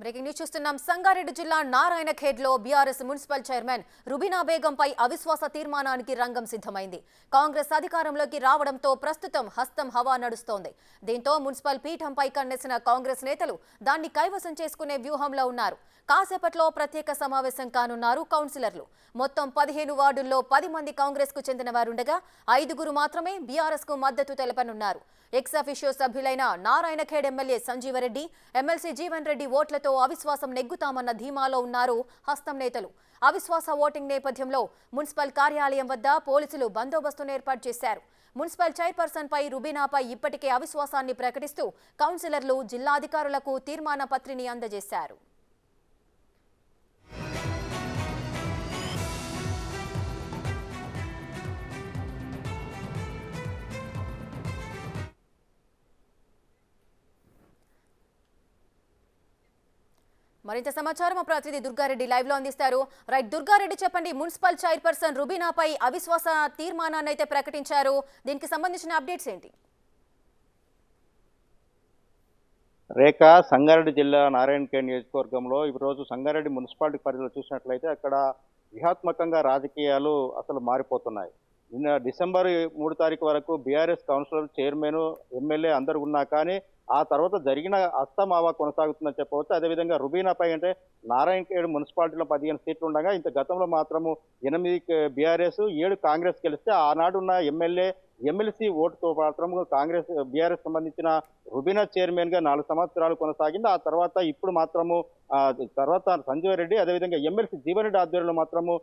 Breaking news చూస్తున్నాం. సంగారెడ్డి జిల్లా నారాయణఖేడ్లో BRS municipal chairman Rubina బేగంపై అవిశ్వాస తీర్మానానికి రంగం సిద్ధమైంది. కాంగ్రెస్ అధికారంలోకి రావడంతో ప్రస్తుతం హస్తం హవా నడుస్తోంది. దీంతో మున్సిపల్ పీఠంపై కన్నేసిన కాంగ్రెస్ నేతలు దాన్ని కైవసం చేసుకునే వ్యూహంలో ఉన్నారు. కాసేపట్లో ప్రత్యేక సమావేశం కానున్నారు కౌన్సిలర్లు. మొత్తం 15 వార్డుల్లో 10 మంది కాంగ్రెస్ కు చెందిన వారుండగా 5 మాత్రమే బీఆర్ఎస్ కు మద్దతు తెలపనున్నారు. ఎక్స్ అఫిషియో సభ్యులైన నారాయణఖేడ్ ఎమ్మెల్యే సంజీవరెడ్డి, ఎమ్మెల్సీ జీవన్ రెడ్డి ఓట్లతో అవిశ్వాసం నెగ్గుతామన్న ధీమాలో ఉన్నారు హస్తం నేతలు. అవిశ్వాస ఓటింగ్ నేపథ్యంలో మున్సిపల్ కార్యాలయం వద్ద పోలీసులు బందోబస్తును ఏర్పాటు చేశారు. మున్సిపల్ చైర్పర్సన్ పై రుబీనాపై ఇప్పటికే అవిశ్వాసాన్ని ప్రకటిస్తూ కౌన్సిలర్లు జిల్లాధికారులకు తీర్మాన పత్రిని అందజేశారు. మరింత సమాచారం మా ప్రతినిధి దుర్గారెడ్డి లైవ్ లో అందిస్తారు. రైట్ దుర్గారెడ్డి, చెప్పండి, మున్సిపల్ చైర్పర్సన్ రుబీనాపై అవిశ్వాస తీర్మానాన్ని అయితే ప్రకటించారు. దీనికి సంబంధించిన అప్డేట్స్ ఏంటి? రేఖ, సంగారెడ్డి జిల్లా నారాయణఖేడ్ నియోజకవర్గంలో ఈరోజు సంగారెడ్డి మున్సిపాలిటీ పరిధిలో చూసినట్లయితే అక్కడ వ్యూహాత్మకంగా రాజకీయాలు అసలు మారిపోతున్నాయి. నిన్న డిసెంబర్ 3 తారీఖు వరకు బీఆర్ఎస్ కౌన్సిలర్, చైర్మన్, ఎమ్మెల్యే అందరు ఉన్నా కానీ ఆ తర్వాత జరిగిన అస్తమావా కొనసాగుతుందని చెప్పవచ్చు. అదేవిధంగా రుబీనాపై అంటే నారాయణఖేడ్ మున్సిపాలిటీలో 15 సీట్లు ఉండగా ఇంత గతంలో మాత్రము 8 బీఆర్ఎస్, 7 కాంగ్రెస్ గెలిస్తే ఆనాడున్న ఎమ్మెల్యే, ఎమ్మెల్సీ ఓటుతో మాత్రం కాంగ్రెస్ బీఆర్ఎస్ సంబంధించిన రుబీనా చైర్మన్ గా 4 సంవత్సరాలు కొనసాగింది. ఆ తర్వాత ఇప్పుడు మాత్రము తర్వాత సంజీవ్ రెడ్డి, అదేవిధంగా ఎమ్మెల్సీ జీవన్ రెడ్డి ఆధ్వర్యంలో మాత్రము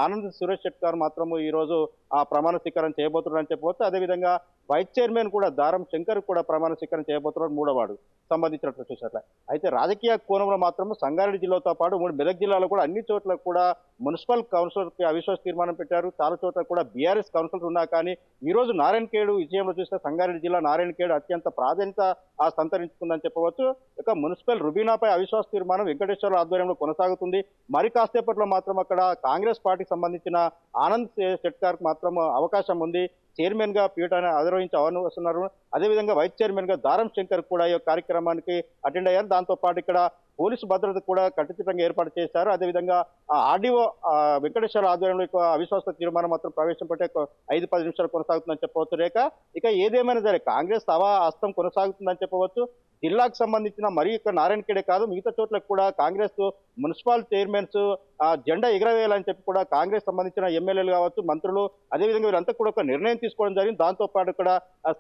ఆనంద్ సురేష్ శెట్కర్ మాత్రము ఈ రోజు ఆ ప్రమాణ స్వీకారం చేయబోతున్నారని చెప్పవచ్చు. అదేవిధంగా వైస్ చైర్మన్ కూడా దారం శంకర్ కూడా ప్రమాణ స్వీకారం చేయబోతున్నారు 3వ వార్డు సంబంధించినట్లు చూసినట్లే. అయితే రాజకీయ కోణంలో మాత్రం సంగారెడ్డి జిల్లాతో పాటు మెదక్ జిల్లాలో కూడా అన్ని చోట్ల కూడా మున్సిపల్ కౌన్సిలర్కి అవిశ్వాస తీర్మానం పెట్టారు. చాలా చోట్ల కూడా బీఆర్ఎస్ కౌన్సిలర్స్ ఉన్నా కానీ ఈ రోజు నారాయణఖేడ్ విజయంలో చూస్తే సంగారెడ్డి జిల్లా నారాయణఖేడ్ అత్యంత ప్రాధాన్యత సంతరించుకుందని చెప్పవచ్చు. ఇక మున్సిపల్ రుబీనాపై అవిశ్వాస తీర్మానం వెంకటేశ్వర ఆధ్వర్యంలో కొనసాగుతుంది. మరి కాసేపట్లో మాత్రం అక్కడ కాంగ్రెస్ పార్టీకి సంబంధించిన ఆనంద్ శెట్కర్ మాత్రం అవకాశం ఉంది. చైర్మన్ గా పీఠాన్ని అధిరోహించవస్తున్నారు. అదేవిధంగా వైస్ చైర్మన్ గా దారం శంకర్ కూడా ఈ కార్యక్రమానికి అటెండ్ అయ్యారు. దాంతో పాటు ఇక్కడ పోలీసు భద్రత కూడా కట్టుదిట్టంగా ఏర్పాటు చేశారు. అదేవిధంగా ఆర్డీఓ వెంకటేశ్వర ఆధ్వర్యంలో అవిశ్వాస తీర్మానం మాత్రం ప్రవేశపెట్టే 5-10 నిమిషాలు కొనసాగుతుందని చెప్పవచ్చు. రేఖ, ఇక ఏదేమైనా సరే కాంగ్రెస్ హవా హస్తం కొనసాగుతుందని చెప్పవచ్చు. జిల్లాకు సంబంధించిన మరి ఇక్కడ నారాయణఖేడే కాదు మిగతా చోట్లకు కూడా కాంగ్రెస్ మున్సిపల్ చైర్మన్స్ జెండా ఎగరవేయాలని చెప్పి కూడా కాంగ్రెస్ సంబంధించిన ఎమ్మెల్యేలు కావచ్చు, మంత్రులు, అదేవిధంగా వీరంతా కూడా ఒక నిర్ణయం తీసుకోవడం జరిగింది. దాంతో పాటు ఇక్కడ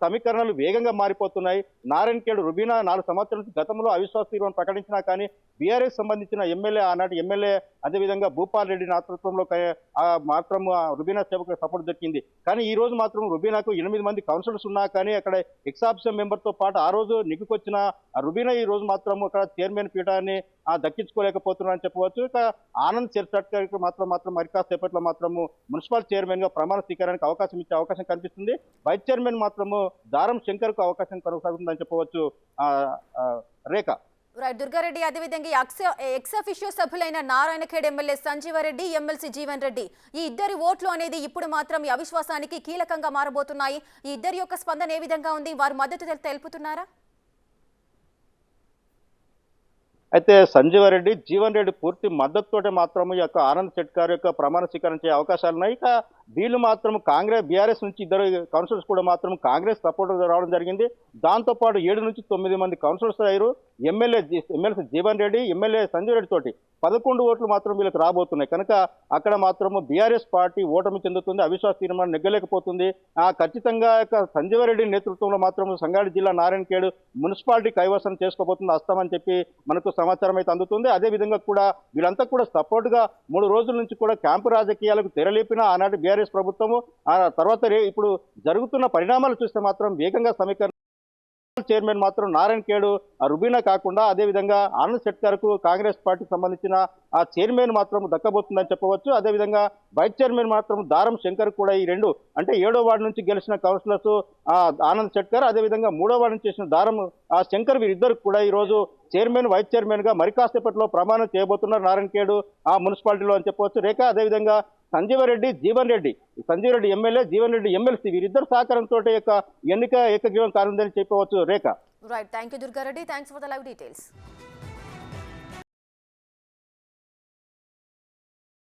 సమీకరణలు వేగంగా మారిపోతున్నాయి. నారాయణఖేడ్ రుబీనా 4 సంవత్సరాల నుంచి గతంలో అవిశ్వాస తీర్మానం ప్రకటించినా కానీ బీఆర్ఎస్ సంబంధించిన ఎమ్మెల్యే, ఆనాటి ఎమ్మెల్యే, అదేవిధంగా భూపాల్ రెడ్డి నేతృత్వంలో మాత్రం రుబీనా సేవకు సపోర్ట్ దొరికింది. కానీ ఈ రోజు మాత్రం రుబీనాకు 8 మంది కౌన్సిలర్స్ ఉన్నా కానీ అక్కడ ఎక్సాప్షన్ మెంబర్ తో పాటు ఆ రోజు నిగ్గుకొచ్చిన రుబీనా ఈ రోజు మాత్రం అక్కడ చైర్మన్ పీఠాన్ని దక్కించుకోలేకపోతున్నారని చెప్పవచ్చు. ఇక ఆనంద్ శెట్కర్ మాత్రం మరి కాసేపట్లో మాత్రము మున్సిపల్ చైర్మన్ గా ప్రమాణ స్వీకారానికి అవకాశం ఇచ్చే అవకాశం కనిపిస్తుంది. వైస్ చైర్మన్ మాత్రము దారం శంకర్ కు అవకాశం కొనసాగుతుందని చెప్పవచ్చు. రేఖ, రైట్ దుర్గారెడ్డి, అదేవిధంగా ఎక్స్ అఫిషియో సభ్యులైన నారాయణఖేడ్ ఎమ్మెల్యే సంజీవరెడ్డి, ఎమ్మెల్సీ జీవన్ రెడ్డి ఈ ఇద్దరి ఓట్లు అనేది ఇప్పుడు మాత్రం ఈ అవిశ్వాసానికి కీలకంగా మారబోతున్నాయి. ఈ ఇద్దరి యొక్క స్పందన ఏ విధంగా ఉంది? వారు మద్దతు తెలుపుతున్నారా? అయితే సంజీవ్ రెడ్డి, జీవన్ రెడ్డి పూర్తి మద్దతుతోటే మాత్రం ఈ యొక్క ఆనంద్ శెట్కర్ యొక్క ప్రమాణ స్వీకారం చేసే అవకాశాలు ఉన్నాయి. ఇక వీళ్ళు మాత్రం కాంగ్రెస్, బీఆర్ఎస్ నుంచి 2 కౌన్సిలర్స్ కూడా మాత్రం కాంగ్రెస్ సపోర్ట్ రావడం జరిగింది. దాంతోపాటు 7 నుంచి 9 మంది కౌన్సిలర్స్ అయ్యారు. ఎమ్మెల్సీ జీవన్ రెడ్డి, ఎమ్మెల్యే సంజీవ్ రెడ్డి తోటి 11 ఓట్లు మాత్రం వీళ్ళకి రాబోతున్నాయి. కనుక అక్కడ మాత్రము బీఆర్ఎస్ పార్టీ ఓటమి చెందుతుంది, అవిశ్వాస తీర్మానం నెగ్గలేకపోతుంది. ఖచ్చితంగా సంజీవ్ రెడ్డి నేతృత్వంలో మాత్రం సంగారెడ్డి జిల్లా నారాయణఖేడ్ మున్సిపాలిటీ కైవసం చేసుకోబోతుంది హస్తమని చెప్పి మనకు సమాచారం అయితే అందుతుంది. అదేవిధంగా కూడా వీళ్ళంతా కూడా సపోర్ట్ గా 3 రోజుల నుంచి కూడా క్యాంపు రాజకీయాలకు తెరలేపిన ఆనాటి బీఆర్ఎస్ ప్రభుత్వము ఆ తర్వాత ఇప్పుడు జరుగుతున్న పరిణామాలు చూస్తే మాత్రం వేగంగా సమీకరణ చైర్మన్ మాత్రం నారాయణఖేడ్ రుబీనా కాకుండా అదేవిధంగా ఆనంద్ శెట్కర్ కు కాంగ్రెస్ పార్టీకి సంబంధించిన ఆ చైర్మన్ మాత్రం దక్కబోతుందని చెప్పవచ్చు. అదేవిధంగా వైస్ చైర్మన్ మాత్రం దారం శంకర్ కూడా ఈ 2 అంటే 7వ వార్డు నుంచి గెలిచిన కౌన్సిలర్స్ ఆనంద్ శెట్కర్, అదేవిధంగా 3వ వార్డు నుంచి చేసిన దారం శంకర్, వీరిద్దరు కూడా ఈ రోజు చైర్మన్, వైస్ చైర్మన్ గా మరి కాసేపట్లో ప్రమాణం చేయబోతున్నారు నారాయణఖేడ్ మున్సిపాలిటీలో అని చెప్పవచ్చు. రేఖ, అదేవిధంగా సంజీవ్ రెడ్డి ఎమ్మెల్యే, జీవన్ రెడ్డి ఎమ్మెల్సీ వీరిద్దరు సహకారంతో ఎన్నిక ఏకగ్రీవం కానుందని చెప్పవచ్చు. Rekha, right, thank you Durga Reddy, thanks for the live details.